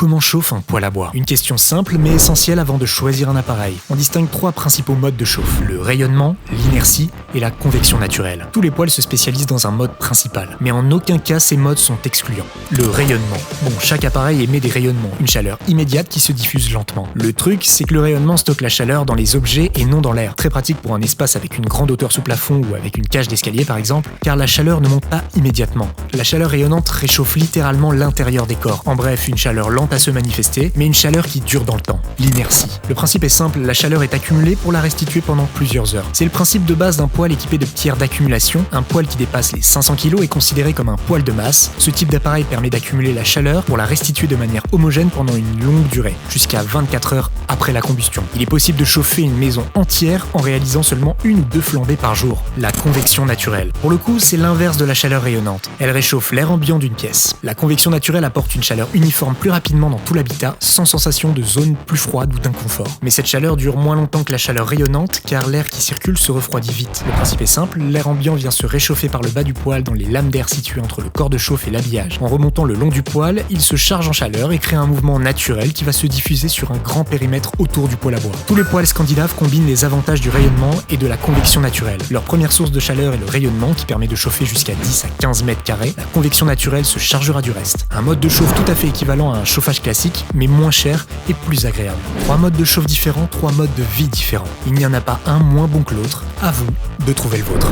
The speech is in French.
Comment chauffe un poêle à bois? Une question simple mais essentielle avant de choisir un appareil. On distingue trois principaux modes de chauffe: le rayonnement, l'inertie et la convection naturelle. Tous les poêles se spécialisent dans un mode principal, mais en aucun cas ces modes sont excluants. Le rayonnement. Bon, chaque appareil émet des rayonnements, une chaleur immédiate qui se diffuse lentement. Le truc, c'est que le rayonnement stocke la chaleur dans les objets et non dans l'air. Très pratique pour un espace avec une grande hauteur sous plafond ou avec une cage d'escalier par exemple, car la chaleur ne monte pas immédiatement. La chaleur rayonnante réchauffe littéralement l'intérieur des corps. En bref, une chaleur lente à se manifester, mais une chaleur qui dure dans le temps. L'inertie. Le principe est simple, la chaleur est accumulée pour la restituer pendant plusieurs heures. C'est le principe de base d'un poêle équipé de tiers d'accumulation. Un poêle qui dépasse les 500 kg est considéré comme un poêle de masse. Ce type d'appareil permet d'accumuler la chaleur pour la restituer de manière homogène pendant une longue durée, jusqu'à 24 heures après la combustion. Il est possible de chauffer une maison entière en réalisant seulement une ou deux flambées par jour. La convection naturelle. Pour le coup, c'est l'inverse de la chaleur rayonnante. Elle réchauffe l'air ambiant d'une pièce. La convection naturelle apporte une chaleur uniforme plus rapidement dans tout l'habitat, sans sensation de zone plus froide ou d'inconfort. Mais cette chaleur dure moins longtemps que la chaleur rayonnante, car l'air qui circule se refroidit vite. Le principe est simple, l'air ambiant vient se réchauffer par le bas du poêle dans les lames d'air situées entre le corps de chauffe et l'habillage. En remontant le long du poêle, il se charge en chaleur et crée un mouvement naturel qui va se diffuser sur un grand périmètre autour du poêle à bois. Tous les poêles scandinaves combinent les avantages du rayonnement et de la convection naturelle. Leur première source de chaleur est le rayonnement qui permet de chauffer jusqu'à 10 à 15 mètres carrés. La convection naturelle se chargera du reste. Un mode de chauffe tout à fait équivalent à un chauffage classique, mais moins cher et plus agréable. 3 modes de chauffe différents, 3 modes de vie différents. Il n'y en a pas un moins bon que l'autre. À vous de trouver le vôtre.